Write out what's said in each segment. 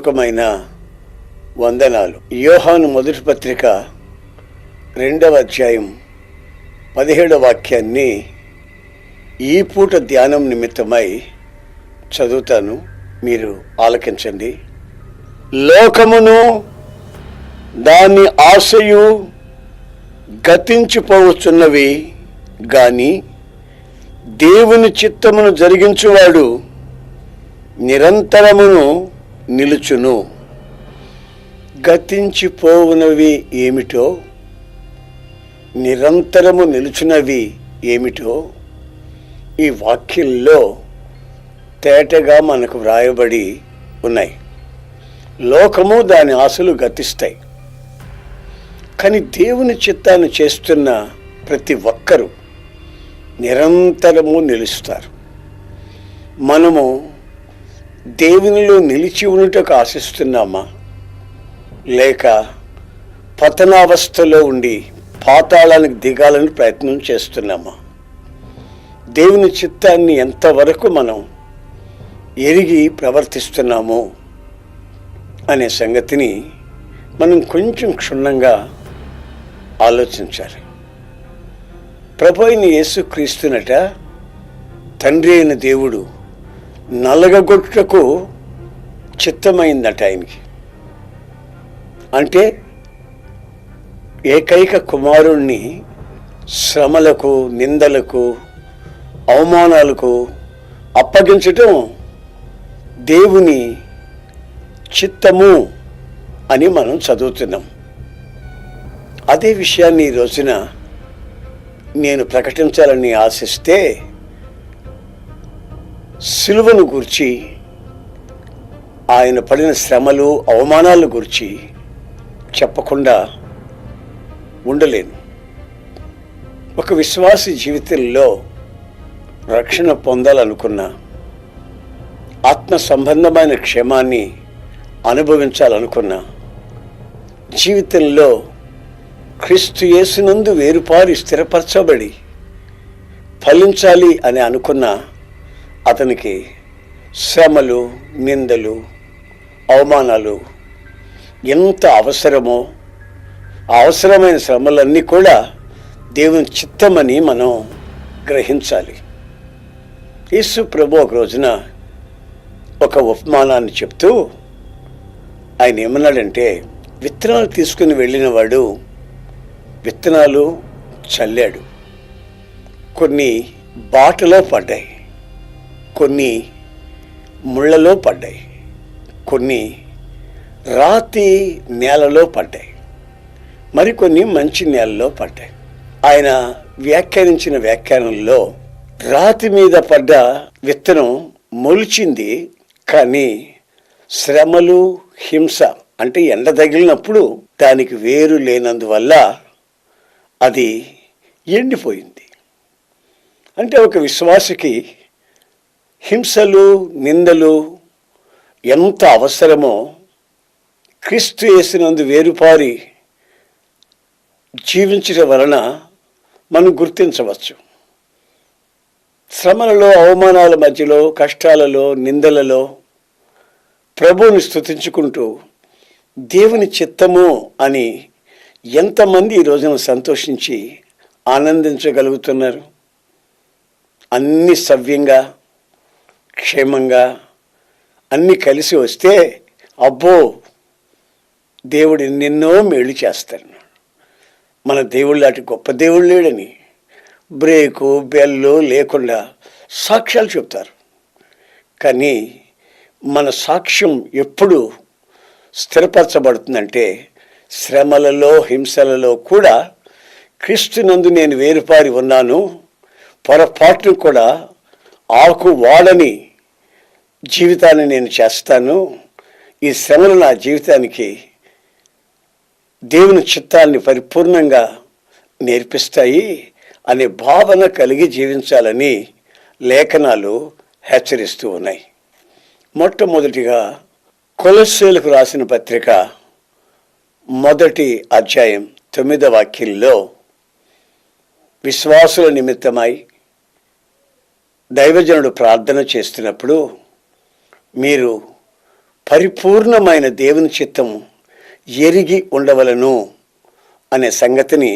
హృదయపూర్వకమైన వందనాలు. యోహాను మొదటి పత్రిక 2వ అధ్యాయం 17వ వాక్యాన్ని ఈ పూట ధ్యానం నిమిత్తమై చదువుతాను, మీరు ఆలకించండి. లోకమును దాని ఆశయు గతించిపోవచ్చున్నవి గాని దేవుని చిత్తమును జరిగించువాడు నిరంతరమును నిలుచును. గతించిపోవునవి ఏమిటో, నిరంతరము నిలుచున్నవి ఏమిటో ఈ వాక్యంలో తేటగా మనకు వ్రాయబడి ఉన్నాయి. లోకము దాని ఆశలు గతిస్తాయి, కానీ దేవుని చిత్తాన్ని చేస్తున్న ప్రతి ఒక్కరూ నిరంతరము నిలుస్తారు. మనము దేవునిలో నిలిచి ఉన్నటకు ఆశిస్తున్నామా, లేక పతనావస్థలో ఉండి పాతాళానికి దిగాలని ప్రయత్నం చేస్తున్నామా? దేవుని చిత్తాన్ని ఎంతవరకు మనం ఎరిగి ప్రవర్తిస్తున్నాము అనే సంగతిని మనం కొంచెం క్షుణ్ణంగా ఆలోచించాలి. ప్రభు అయిన యేసుక్రీస్తునట తండ్రి అయిన దేవుడు నలగగొట్టుటకు చిత్తమైందట ఆయనకి. అంటే ఏకైక కుమారుణ్ణి శ్రమలకు, నిందలకు, అవమానాలకు అప్పగించటం దేవుని చిత్తము అని మనం చదువుతున్నాం. అదే విషయాన్ని ఈ రోజున నేను ప్రకటించాలని ఆశిస్తే, సిలువను గూర్చి, ఆయన పడిన శ్రమలు, అవమానాల గురించి చెప్పకుండా ఉండలేను. ఒక విశ్వాసి జీవితంలో రక్షణ పొందాలనుకున్నా, ఆత్మ సంబంధమైన క్షేమాన్ని అనుభవించాలనుకున్నా, జీవితంలో క్రీస్తు యేసునందు వేరుపారి స్థిరపరచబడి ఫలించాలి అని అనుకున్న అతనికి శ్రమలు, నిందలు, అవమానాలు ఎంత అవసరమో, అవసరమైన శ్రమలన్నీ కూడా దేవుని చిత్తమని మనం గ్రహించాలి. యేసు ప్రభు ఒక రోజున ఒక ఉపమానాన్ని చెప్తూ ఆయన ఏమన్నాడంటే, విత్తనాలు తీసుకుని వెళ్ళిన వాడు విత్తనాలు చల్లాడు. కొన్ని బాటలో పడ్డాయి, కొన్ని ముళ్ళలో పడ్డాయి, కొన్ని రాతి నేలలో పడ్డాయి, మరికొన్ని మంచి నేలలో పడ్డాయి. ఆయన వ్యాఖ్యానించిన వ్యాఖ్యానంలో రాతి మీద పడ్డ విత్తనం మొలిచింది, కానీ శ్రమలు, హింస అంటే ఎండ తగిలినప్పుడు దానికి వేరు లేనందువల్ల అది ఎండిపోయింది. అంటే ఒక విశ్వాసికి హింసలు, నిందలు ఎంత అవసరమో క్రీస్తు యేసునందు వేరుపారి జీవించడం వలన మనం గుర్తించవచ్చు. శ్రమలలో, అవమానాల మధ్యలో, కష్టాలలో, నిందలలో ప్రభువుని స్తుతించుకుంటూ దేవుని చిత్తము అని ఎంతమంది ఈ రోజున సంతోషించి ఆనందించగలుగుతున్నారు? అన్ని సవ్యంగా, క్షేమంగా అన్నీ కలిసి వస్తే అబ్బో, దేవుడు ఎన్నెన్నో మేలు చేస్తాడు, మన దేవుడు లాంటి గొప్ప దేవుడు లేడని బ్రేకు బెల్లు లేకుండా సాక్ష్యాలు చెప్తారు. కానీ మన సాక్ష్యం ఎప్పుడు స్థిరపరచబడుతుందంటే, శ్రమలలో, హింసలలో కూడా క్రీస్తునందు నేను వేరుపారి ఉన్నాను, పొరపాటును కూడా ఆకు వాడని జీవితాన్ని నేను చేస్తాను, ఈ శ్రమలు నా జీవితానికి దేవుని చిత్తాన్ని పరిపూర్ణంగా నేర్పిస్తాయి అనే భావన కలిగి జీవించాలని లేఖనాలు హెచ్చరిస్తూ ఉన్నాయి. మొట్టమొదటిగా కొలస్సీలకు రాసిన పత్రిక 1వ అధ్యాయం 9వ వాక్యంలో విశ్వాసుల నిమిత్తమై దైవజనుడు ప్రార్థన చేస్తున్నప్పుడు మీరు పరిపూర్ణమైన దేవుని చిత్తం ఎరిగి ఉండవలను అనే సంగతిని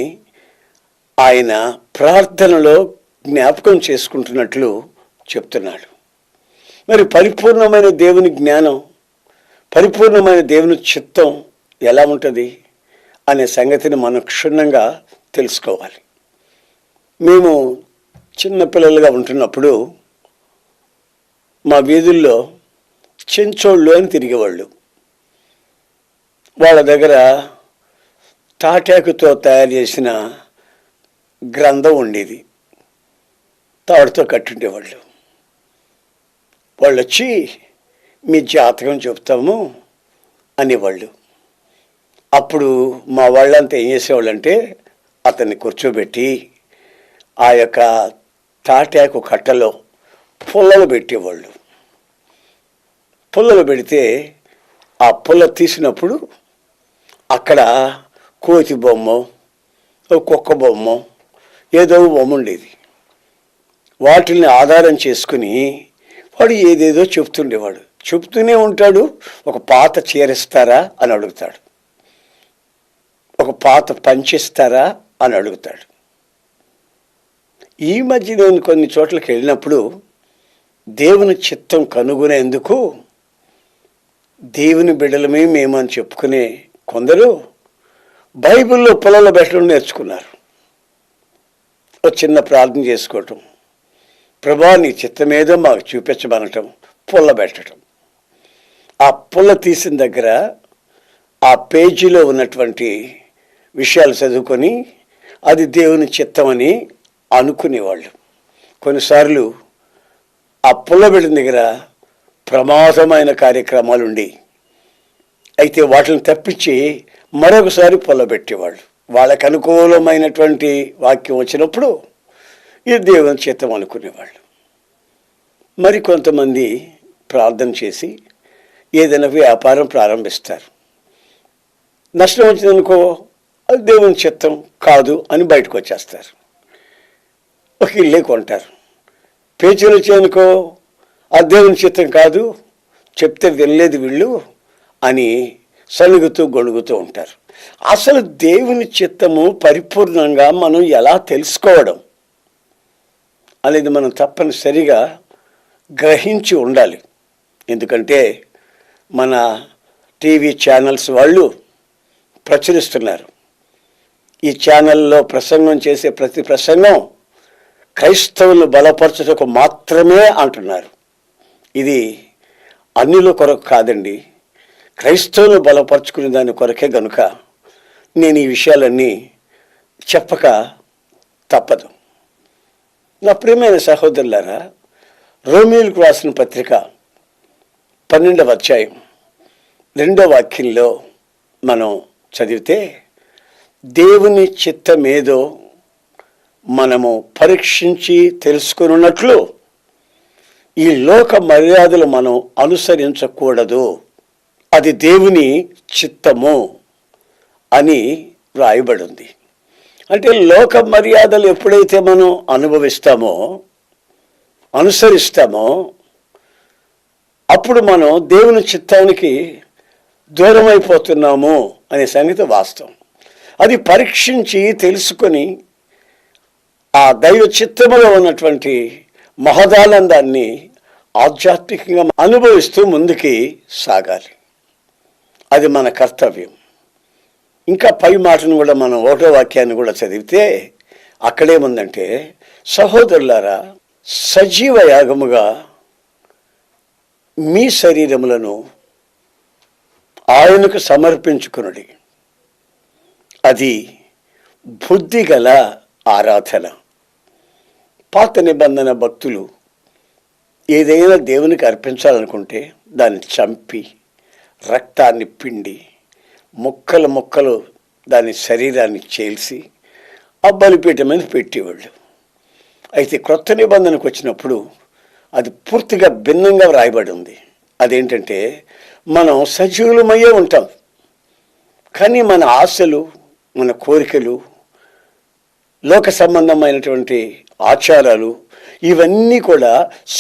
ఆయన ప్రార్థనలో జ్ఞాపకం చేసుకుంటున్నట్లు చెప్తున్నాడు. మరి పరిపూర్ణమైన దేవుని జ్ఞానం, పరిపూర్ణమైన దేవుని చిత్తం ఎలా ఉంటుంది అనే సంగతిని మనం క్షుణ్ణంగా తెలుసుకోవాలి. మేము చిన్నపిల్లలుగా ఉంటున్నప్పుడు మా వీధుల్లో చెంచోళ్ళు అని తిరిగేవాళ్ళు. వాళ్ళ దగ్గర తాటాకుతో తయారు చేసిన గ్రంథం ఉండేది, తాడుతో కట్టుండేవాళ్ళు. వాళ్ళు వచ్చి మీ జాతకం చెప్తాము అనేవాళ్ళు. అప్పుడు మా వాళ్ళంతా ఏం చేసేవాళ్ళంటే అతన్ని కూర్చోబెట్టి ఆ యొక్క తాటాకు కట్టలో పుల్లలు పెట్టేవాళ్ళు. పుల్లలు పెడితే ఆ పుల్ల తీసినప్పుడు అక్కడ కోతి బొమ్మ, కుక్క బొమ్మ, ఏదో బొమ్మ ఉండేది. వాటిని ఆధారం చేసుకుని వాడు ఏదేదో చెప్తుండేవాడు. చెప్తూనే ఉంటాడు. ఒక పాత చీరిస్తారా అని అడుగుతాడు, ఒక పాత పంచిస్తారా అని అడుగుతాడు. ఈ మధ్య నేను కొన్ని చోట్లకి వెళ్ళినప్పుడు దేవుని చిత్తం కనుగొనేందుకు దేవుని బిడ్డలమే మేమని చెప్పుకునే కొందరు బైబిల్లో పొలంలో పెట్టడం నేర్చుకున్నారు. ఒక చిన్న ప్రార్థన చేసుకోవటం, ప్రభా నీ చిత్తమేదో మాకు చూపించమనటం, పుల్ల పెట్టడం. ఆ పుల్ల తీసిన దగ్గర ఆ పేజీలో ఉన్నటువంటి విషయాలు చదువుకొని అది దేవుని చిత్తమని అనుకునేవాళ్ళు. కొన్నిసార్లు ఆ పుల్ల పెట్టిన దగ్గర ప్రమాదమైన కార్యక్రమాలు ఉండి అయితే వాటిని తప్పించి మరొకసారి పొల్లబెట్టేవాళ్ళు. వాళ్ళకు అనుకూలమైనటువంటి వాక్యం వచ్చినప్పుడు ఇది దేవుని చిత్తం అనుకునేవాళ్ళు. మరి కొంతమంది ప్రార్థన చేసి ఏదైనా వ్యాపారం ప్రారంభిస్తారు. నష్టం వచ్చిందనుకో అది దేవుని చిత్తం కాదు అని బయటకు వచ్చేస్తారు. ఒక ఇల్లే కొంటారు. పేచీలు వచ్చాయనుకో అది దేవుని చిత్తం కాదు, చెప్తే వినలేదు వీళ్ళు అని సలుగుతూ గొణుగుతూ ఉంటారు. అసలు దేవుని చిత్తము పరిపూర్ణంగా మనం ఎలా తెలుసుకోవడం అనేది మనం తప్పనిసరిగా గ్రహించి ఉండాలి. ఎందుకంటే మన టీవీ ఛానల్స్ వాళ్ళు ప్రచురిస్తున్నారు. ఈ ఛానల్లో ప్రసంగం చేసే ప్రతి ప్రసంగం క్రైస్తవులను బలపరచుటకు మాత్రమే అంటున్నారు. ఇది అన్యుల కొరకు కాదండి, క్రైస్తవులు బలపరుచుకునే దాని కొరకే గనుక నేను ఈ విషయాలన్నీ చెప్పక తప్పదు. నా ప్రియమైన సహోదరులారా, రోమీయులకు రాసిన పత్రిక 12వ అధ్యాయం 2వ వాక్యంలో మనం చదివితే దేవుని చిత్తమేదో మనము పరీక్షించి తెలుసుకున్నట్లు ఈ లోక మర్యాదలు మనం అనుసరించకూడదు, అది దేవుని చిత్తము అని రాయబడి ఉంది. అంటే లోక మర్యాదలు ఎప్పుడైతే మనం అనుభవిస్తామో, అనుసరిస్తామో అప్పుడు మనం దేవుని చిత్తానికి దూరం అయిపోతున్నాము అనే సంగతి వాస్తవం. అది పరీక్షించి తెలుసుకొని ఆ దైవ చిత్తములో ఉన్నటువంటి మహదానందాన్ని ఆధ్యాత్మికంగా అనుభవిస్తూ ముందుకి సాగాలి. అది మన కర్తవ్యం. ఇంకా పై మాటను కూడా మనం 1వ వాక్యాన్ని కూడా చదివితే అక్కడేముందంటే, సహోదరులారా సజీవ యాగముగా మీ శరీరములను ఆయనకు సమర్పించుకునుడి, అది బుద్ధిగల ఆరాధన. పాత నిబంధన భక్తులు ఏదైనా దేవునికి అర్పించాలనుకుంటే దాన్ని చంపి రక్తాన్ని పిండి ముక్కలు ముక్కలు దాని శరీరాన్ని చేల్చి ఆ బలిపీఠం మీద పెట్టేవాళ్ళు. అయితే క్రొత్త నిబంధనకు వచ్చినప్పుడు అది పూర్తిగా భిన్నంగా వ్రాయబడి ఉంది. అదేంటంటే, మనం సజీవులమయ్యే ఉంటాం, కానీ మన ఆశలు, మన కోరికలు, లోక సంబంధమైనటువంటి ఆచారాలు ఇవన్నీ కూడా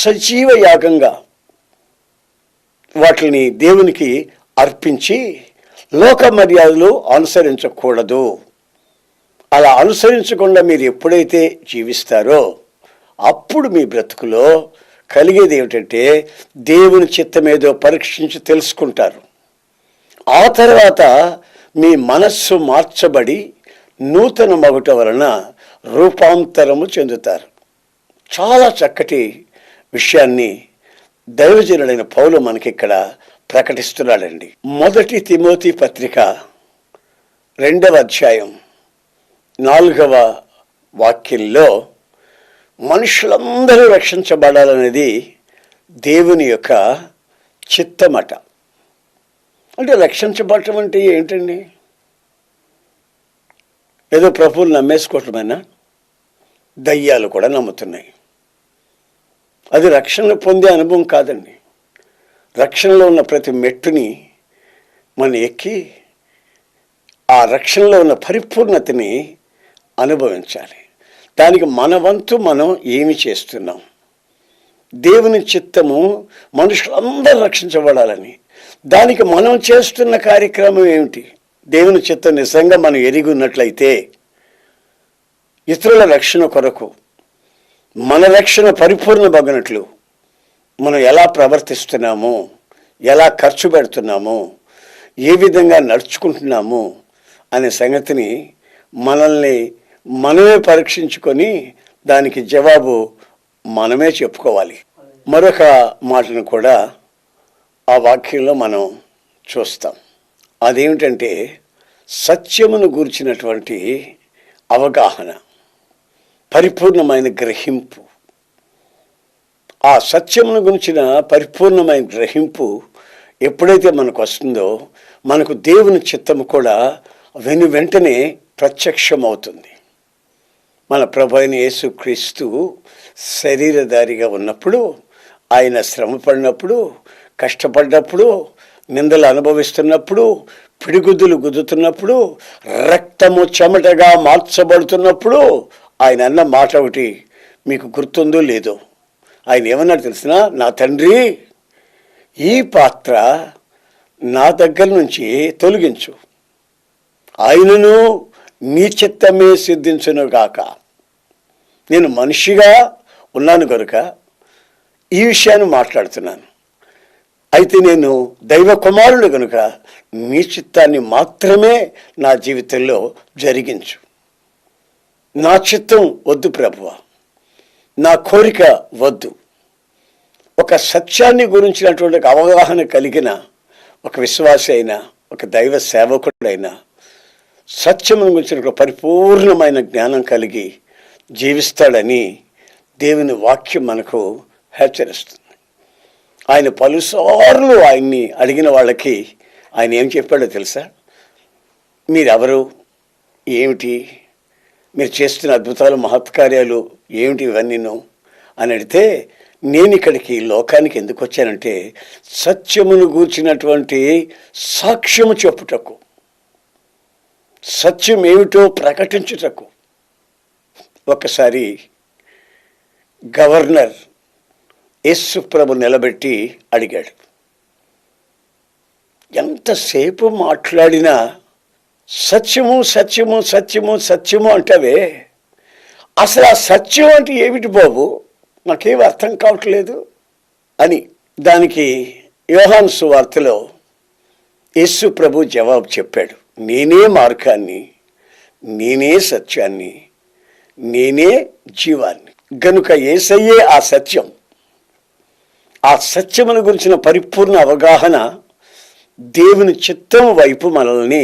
సజీవ యాగంగా వాటిని దేవునికి అర్పించి లోక మర్యాదలు అనుసరించకూడదు. అలా అనుసరించకుండా మీరు ఎప్పుడైతే జీవిస్తారో అప్పుడు మీ బ్రతుకులో కలిగేది ఏమిటంటే దేవుని చిత్తమేదో పరీక్షించి తెలుసుకుంటారు. ఆ తర్వాత మీ మనస్సు మార్చబడి నూతన మగుట వలన రూపాంతరము చెందుతారు. చాలా చక్కటి విషయాన్ని దైవజనుడైన పౌలు మనకిక్కడ ప్రకటిస్తున్నాడండి. 1 తిమోతి పత్రిక 2వ అధ్యాయం 4వ వాక్యంలో మనుషులందరూ రక్షించబడాలనేది దేవుని యొక్క చిత్తమట. అంటే రక్షించబడటం అంటే ఏంటండి? ఏదో ప్రభువుని నమ్మేసుకోవటమైనా? దయ్యాలు కూడా నమ్ముతున్నాయి. అది రక్షణ పొందే అనుభవం కాదండి. రక్షణలో ఉన్న ప్రతి మెట్టుని మనం ఎక్కి ఆ రక్షణలో ఉన్న పరిపూర్ణతని అనుభవించాలి. దానికి మన వంతు మనం ఏమి చేస్తున్నాం? దేవుని చిత్తము మనుషులందరూ రక్షించబడాలని. దానికి మనం చేస్తున్న కార్యక్రమం ఏమిటి? దేవుని చిత్తం నిజంగా మనం ఎరిగి ఉన్నట్లయితే ఇతరుల రక్షణ కొరకు మన రక్షణ పరిపూర్ణమగినట్లు మనం ఎలా ప్రవర్తిస్తున్నాము, ఎలా ఖర్చు పెడుతున్నాము, ఏ విధంగా నడుచుకుంటున్నాము అనే సంగతిని మనల్ని మనమే పరీక్షించుకొని దానికి జవాబు మనమే చెప్పుకోవాలి. మరొక మాటను కూడా ఆ వాక్యంలో మనం చూస్తాం. అదేమిటంటే సత్యమును గూర్చినటువంటి అవగాహన, పరిపూర్ణమైన గ్రహింపు. ఆ సత్యమును గురించిన పరిపూర్ణమైన గ్రహింపు ఎప్పుడైతే మనకు వస్తుందో మనకు దేవుని చిత్తము కూడా వెంటనే ప్రత్యక్షమవుతుంది. మన ప్రభు అయిన యేసుక్రీస్తు శరీరధారిగా ఉన్నప్పుడు, ఆయన శ్రమ పడినప్పుడు, కష్టపడినప్పుడు, నిందలు అనుభవిస్తున్నప్పుడు, పిడిగుద్దులు గుద్దుతున్నప్పుడు, రక్తము చెమటగా మార్చబడుతున్నప్పుడు ఆయన అన్న మాట ఒకటి మీకు గుర్తుందో లేదో? ఆయన ఏమన్నాడు తెలిసిన? నా తండ్రి, ఈ పాత్ర నా దగ్గర నుంచి తొలగించు, ఆయనను నీ చిత్తమే సిద్ధించును గాక. నేను మనిషిగా ఉన్నాను కనుక ఈ విషయాన్ని మాట్లాడుతున్నాను. అయితే నేను దైవ కుమారుడు కనుక నీ చిత్తాన్ని మాత్రమే నా జీవితంలో జరిగించు. నా చిత్తం వద్దు ప్రభువా, నా కోరిక వద్దు. ఒక సత్యాన్ని గురించినటువంటి అవగాహన కలిగిన ఒక విశ్వాసి అయినా, ఒక దైవ సేవకుడైనా సత్యమును గురించిన పరిపూర్ణమైన జ్ఞానం కలిగి జీవిస్తాడని దేవుని వాక్యం మనకు హెచ్చరిస్తుంది. ఆయన పలుసార్లు ఆయన్ని అడిగిన వాళ్ళకి ఆయన ఏం చెప్పాడో తెలుసా? మీరెవరు, ఏమిటి, మీరు చేస్తున్న అద్భుతాలు మహత్కార్యాలు ఏమిటి ఇవన్నీను అని అడిగితే, నేను ఇక్కడికి లోకానికి ఎందుకు వచ్చానంటే సత్యమును గూర్చినటువంటి సాక్ష్యము చెప్పుటకు, సత్యం ఏమిటో ప్రకటించుటకు. ఒకసారి గవర్నర్ యేసు ప్రభు నిలబెట్టి అడిగాడు, ఎంతసేపు మాట్లాడినా సత్యము సత్యము సత్యము సత్యము అంటావే, అసలు ఆ సత్యం అంటే ఏమిటి బాబు, నాకేం అర్థం కావట్లేదు అని. దానికి యోహాను సువార్తలో యేసు ప్రభు జవాబు చెప్పాడు, నేనే మార్గాన్ని, నేనే సత్యాన్ని, నేనే జీవాన్ని. గనుక యేసయ్యే ఆ సత్యం. ఆ సత్యమును గురించిన పరిపూర్ణ అవగాహన దేవుని చిత్తం వైపు మనల్ని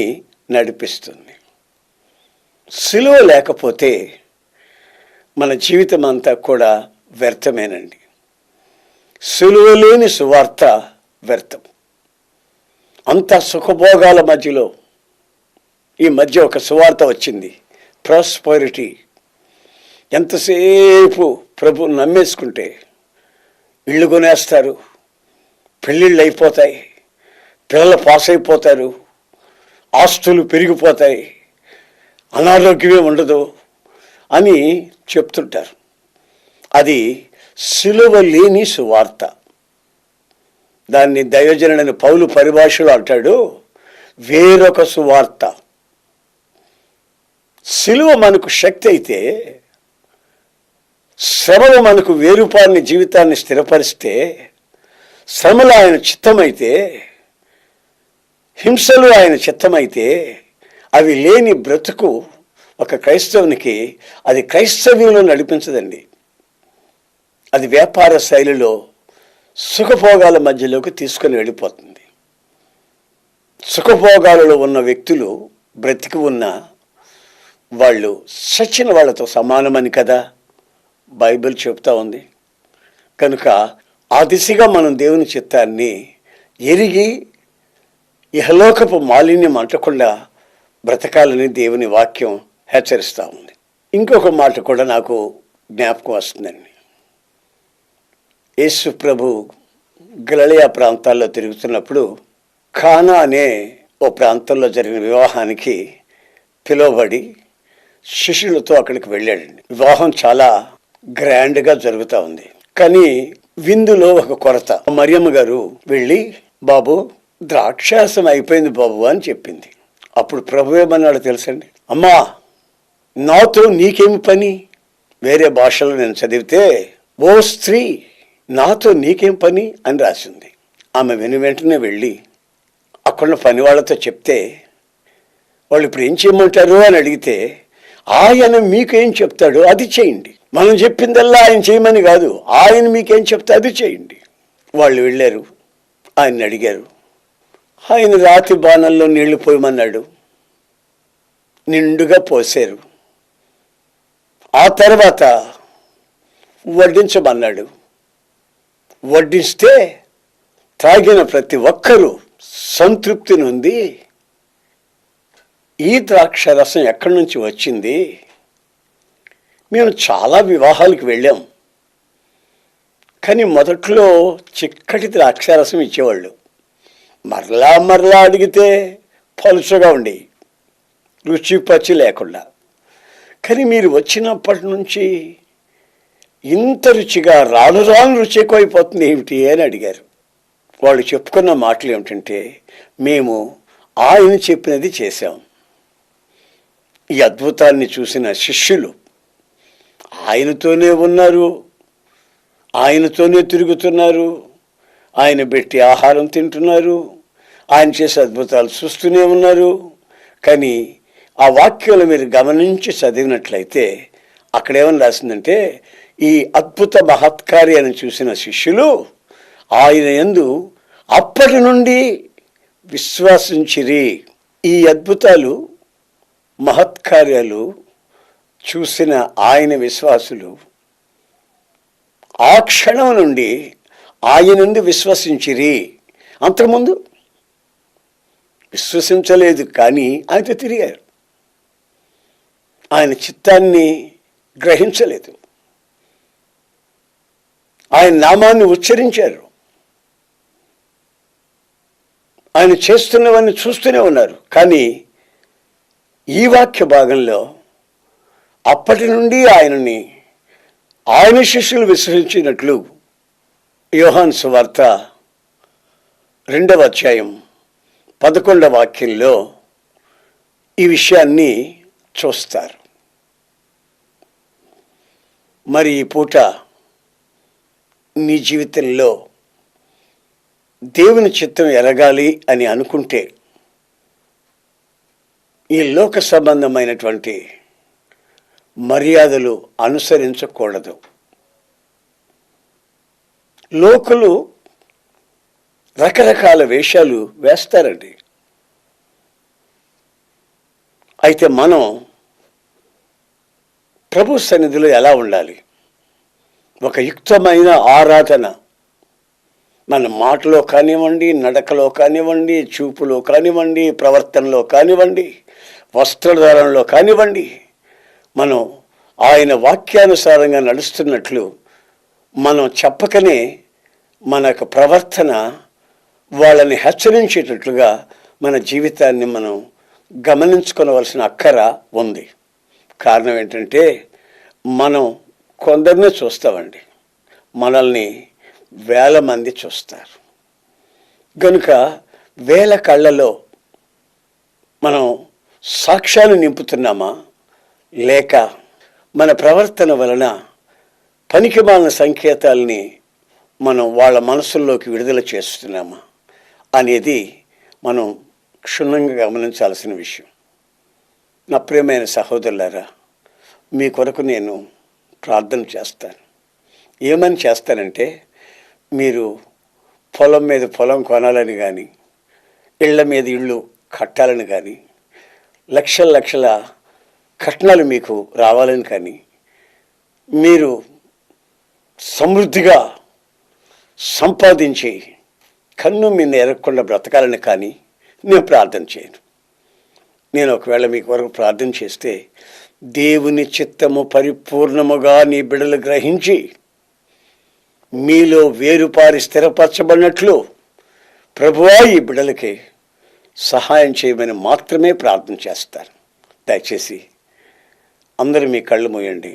నడిపిస్తుంది. సిలువ లేకపోతే మన జీవితం అంతా కూడా వ్యర్థమేనండి. సిలువ లేని సువార్త వ్యర్థం. అంత సుఖభోగాల మధ్యలో ఈ మధ్య ఒక సువార్త వచ్చింది, ప్రాస్పరిటీ. ఎంతసేపు ప్రభు నమ్మేసుకుంటే ఇళ్ళు కొనేస్తారు, పెళ్ళిళ్ళు అయిపోతాయి, పిల్లలు పాస్ అయిపోతారు, ఆస్తులు పెరిగిపోతాయి, అనారోగ్యమే ఉండదు అని చెప్తుంటారు. అది సిలువ లేని సువార్త. దాన్ని దైవజనుడైన పౌలు పరిభాషలో అంటాడు, వేరొక సువార్త. సిలువ మనకు శక్తి అయితే, శ్రమలు మనకు వేరుపారిని జీవితాన్ని స్థిరపరిస్తే, శ్రమలు ఆయన చిత్తమైతే, హింసలు ఆయన చిత్తమైతే, అవి లేని బ్రతుకు ఒక క్రైస్తవునికి అది క్రైస్తవ్యంలో నడిపించదండి. అది వ్యాపార శైలిలో సుఖభోగాల మధ్యలోకి తీసుకొని వెళ్ళిపోతుంది. సుఖభోగాలలో ఉన్న వ్యక్తులు బ్రతికి ఉన్న వాళ్ళు చచ్చిన వాళ్ళతో సమానమని కదా బైబిల్ చెప్తా ఉంది. కనుక ఆ దిశగా మనం దేవుని చిత్తాన్ని ఎరిగి ఇహలోకపు మాలిన్యం అంటకుండా బ్రతకాలని దేవుని వాక్యం హెచ్చరిస్తూ ఉంది. ఇంకొక మాట కూడా నాకు జ్ఞాపకం వస్తుందండి. యేసు ప్రభు గలిలయ ప్రాంతాల్లో తిరుగుతున్నప్పుడు కానా అనే ఓ ప్రాంతంలో జరిగిన వివాహానికి పిలువబడి శిష్యులతో అక్కడికి వెళ్ళాడండి. వివాహం చాలా గ్రాండ్గా జరుగుతూ ఉంది. కానీ విందులో ఒక కొరత. మరియమ్మ గారు వెళ్ళి, బాబు ద్రాక్షాసం అయిపోయింది బాబు అని చెప్పింది. అప్పుడు ప్రభు ఏమన్నాడు తెలుసండి, అమ్మా నాతో నీకేమి పని? వేరే భాషలో నేను చదివితే, ఓ స్త్రీ నాతో నీకేం పని అని రాసింది. ఆమె వెంటనే వెళ్ళి అక్కడ పని వాళ్ళతో చెప్తే, వాళ్ళు ఇప్పుడు ఏం చేయమంటారు అని అడిగితే, ఆయన మీకేం చెప్తాడో అది చేయండి. మనం చెప్పిందల్లా ఆయన చేయమని కాదు, ఆయన మీకేం చెప్తే అది చేయండి. వాళ్ళు వెళ్ళారు, ఆయన్ని అడిగారు. ఆయన రాతి బాణంలో నీళ్లు పోయమన్నాడు, నిండుగా పోసారు. ఆ తర్వాత వడ్డించమన్నాడు. వడ్డిస్తే తాగిన ప్రతి ఒక్కరూ సంతృప్తి నొంది, ఈ ద్రాక్ష రసం ఎక్కడి నుంచి వచ్చింది? మేము చాలా వివాహాలకు వెళ్ళాం, కానీ మొదట్లో చిక్కటి ద్రాక్షారసం ఇచ్చేవాళ్ళు. మరలా మరలా అడిగితే పలుచగా ఉండి రుచి పచ్చి లేకుండా. కానీ మీరు వచ్చినప్పటి నుంచి ఇంత రుచిగా రాను రాను రుచి ఎక్కువైపోతుంది ఏమిటి అని అడిగారు. వాళ్ళు చెప్పుకున్న మాటలు ఏమిటంటే, మేము ఆయన చెప్పినది చేశాం. ఈ అద్భుతాన్ని చూసిన శిష్యులు ఆయనతోనే ఉన్నారు, ఆయనతోనే తిరుగుతున్నారు, ఆయన పెట్టి ఆహారం తింటున్నారు, ఆయన చేసే అద్భుతాలు చూస్తూనే ఉన్నారు. కానీ ఆ వాక్యాలు మీరు గమనించి చదివినట్లయితే అక్కడేమని రాసిందంటే, ఈ అద్భుత మహత్కార్యాన్ని చూసిన శిష్యులు ఆయన యందు అప్పటి నుండి విశ్వాసించిరి. ఈ అద్భుతాలు మహత్కార్యాలు చూసిన ఆయన విశ్వాసులు ఆ క్షణం నుండి ఆయన నుండి విశ్వసించిరి. అంతకుముందు విశ్వసించలేదు, కానీ ఆయనతో తిరిగారు. ఆయన చిత్తాన్ని గ్రహించలేదు, ఆయన నామాన్ని ఉచ్చరించారు, ఆయన చేస్తున్నవన్నీ చూస్తూనే ఉన్నారు. కానీ ఈ వాక్య భాగంలో అప్పటి నుండి ఆయన శిష్యులు విశ్వసించినట్లు యోహాను సువార్త 2వ అధ్యాయం 11వ వాక్యంలో ఈ విషయాన్ని చూస్తారు. మరి ఈ పూట నీ జీవితంలో దేవుని చిత్తం ఎరగాలి అని అనుకుంటే ఈ లోక సంబంధమైనటువంటి మర్యాదలు అనుసరించకూడదు. లోకులు రకరకాల వేషాలు వేస్తారండి. అయితే మనం ప్రభు సన్నిధిలో ఎలా ఉండాలి? ఒక యుక్తమైన ఆరాధన మన మాటలో కానివ్వండి, నడకలో కానివ్వండి, చూపులో కానివ్వండి, ప్రవర్తనలో కానివ్వండి, వస్త్రధారణలో కానివ్వండి, మనం ఆయన వాక్యానుసారంగా నడుస్తున్నట్లు మనం చెప్పకనే మన యొక్క ప్రవర్తన వాళ్ళని హెచ్చరించేటట్లుగా మన జీవితాన్ని మనం గమనించుకోవలసిన అక్కర ఉంది. కారణం ఏంటంటే, మనం కొందరినే చూస్తామండి, మనల్ని వేల మంది చూస్తారు. గనుక వేల కళ్ళలో మనం సాక్ష్యాన్ని నింపుతున్నామా, లేక మన ప్రవర్తన వలన పనికిమాలిన సంకేతాలని మనం వాళ్ళ మనసుల్లోకి విడుదల చేస్తున్నామా అనేది మనం క్షుణ్ణంగా గమనించాల్సిన విషయం. నా ప్రియమైన సహోదరులారా, మీ కొరకు నేను ప్రార్థన చేస్తాను. ఏమని చేస్తానంటే, మీరు పొలం మీద పొలం కొనాలని కానీ, ఇళ్ల మీద ఇళ్ళు కట్టాలని కానీ, లక్షల లక్షల కట్నాలు మీకు రావాలని కానీ, మీరు సమృద్ధిగా సంపాదించి కన్ను మీద ఎరగకుండా బ్రతకాలని కానీ నేను ప్రార్థన చేయను. నేను ఒకవేళ మీ కొరకు ప్రార్థన చేస్తే, దేవుని చిత్తము పరిపూర్ణముగా నీ బిడ్డలు గ్రహించి మీలో వేరుపారి స్థిరపరచబడినట్లు ప్రభువా ఈ బిడ్డలకి సహాయం చేయమని మాత్రమే ప్రార్థన చేస్తాను. దయచేసి అందరూ మీ కళ్ళు మూయండి.